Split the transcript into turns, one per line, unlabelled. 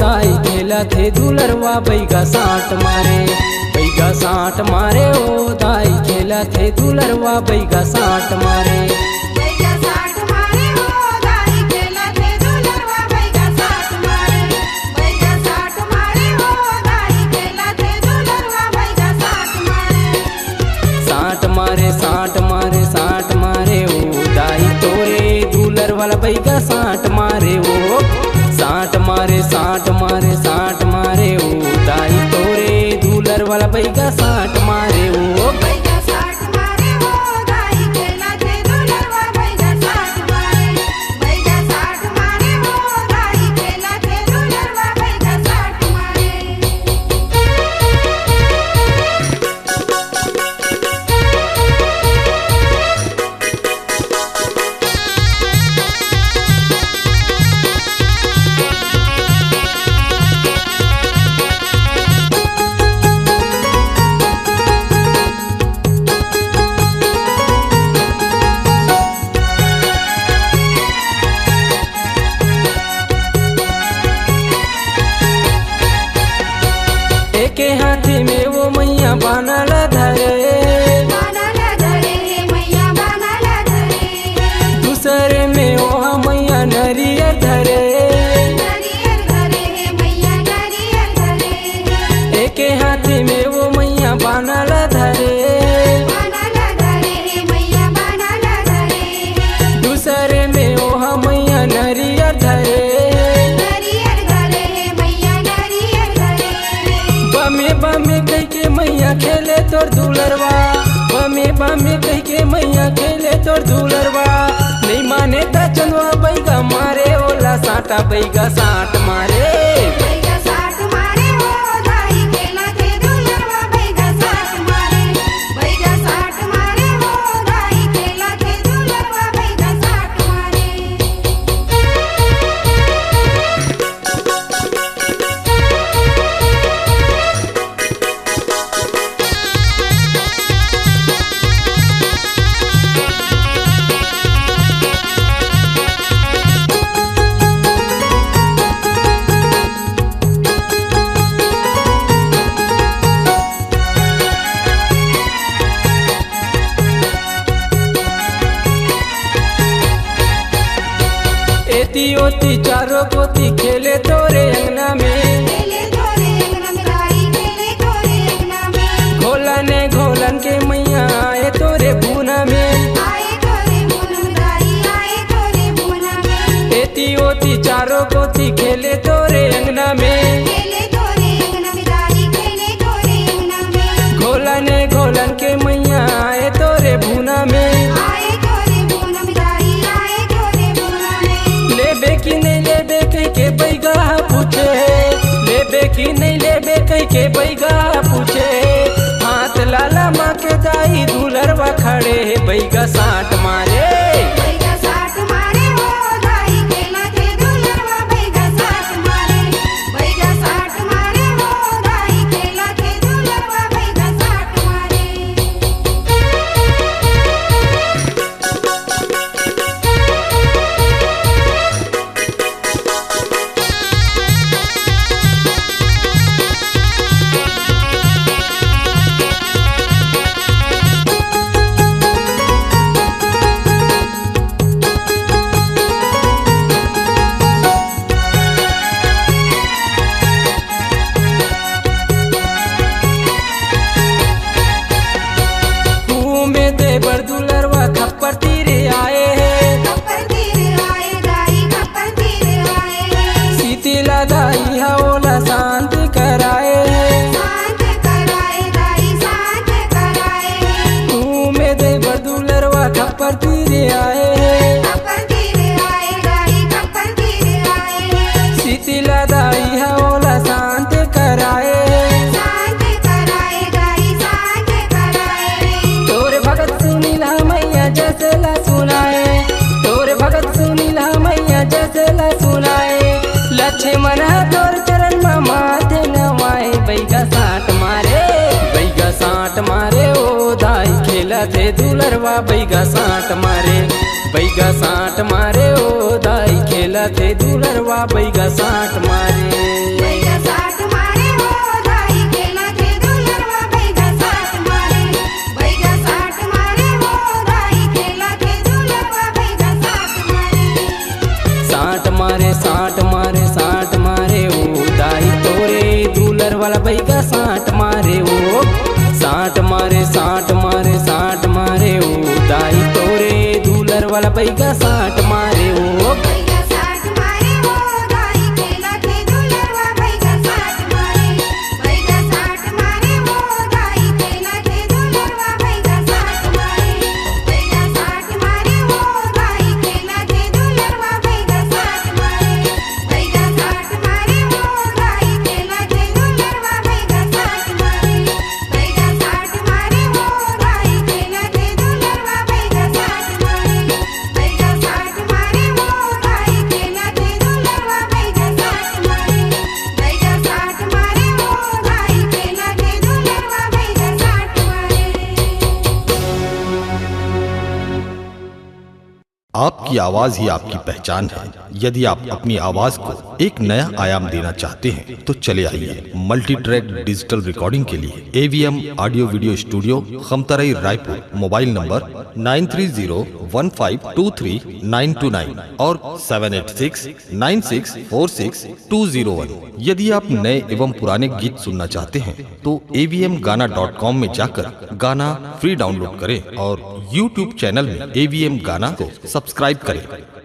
दाई खेला थे दुलरवा बैगा साट मारे, बैगा साट मारे ओ दाई खेला थे दुलरवा बैगा साट मारे। साट मारे ओ दाई तोरे दुलर वाला बैगा साट मारे ओ, साट मारे ओ दाई तोरे दुलर वाला बैगा साट मारे ओ। के हाथी में वो मैया बानल धरे, दूसरे में वो मैया नरियर धरे, एक हाथी में वो मैया बानल धरे, दूसरे में वो मैया नरियर धरे। बमे कह के मैया खेले तोर दुलरवा, बमे कह के मैया खेले तोर दुलरवा, नहीं माने ता चंदवा बैगा मारे ओला साटा बैगा साट मारे। एती ओती चारों पोती खेले तोरे अंगना में, घोलन के मैया आए तोरे भूना में, एती ओती चारों पोती खेले तोरे अंगना में, घोलन के मैया आए तोरे भूना में। कि नहीं लेबे कह के बैगा पूछे, लेबे कि नहीं लेबे कह के बैगा पूछे, हाथ लाला माँ के दाई दुलरवा खड़े बैगा साट मारे। बर दुलरवा खप्पर तीरे आए हैं, सीतिला दाई ओला शांत कराए हैं, तू में दे बर दुलरवा खप्पर तीरे आए हैं, सीतिला दाई ओला शांत कराए। जैसेला सुनाए तोरे भगत सुनीला मैया जैसेला सुनाए, लक्ष्मण तोर चरण में माथे नवाए बैगा साट मारे, बैगा साट मारे ओ दाई खेला थे दुलरवा बैगा साट मारे, बैगा साट मारे ओ दाई खेला थे दुलरवा बैगा साट मारे। भैया साठ मारे ओ, साठ मारे साठ मारे साठ मारे ओ, दाई तोरे दूलर वाला भैया साठ मारे ओ।
आपकी आवाज ही आपकी पहचान है। यदि आप अपनी आवाज को एक नया आयाम देना चाहते हैं तो चले आइए मल्टी ट्रैक डिजिटल रिकॉर्डिंग के लिए AVM audio video studio, Khamtarai, Raipur. Mobile number 9301523929 और 7869646201। यदि आप नए एवं पुराने गीत सुनना चाहते हैं तो avmgana.com में जाकर गाना फ्री डाउनलोड करें और YouTube चैनल में AVM गाना को सब्सक्राइब करें।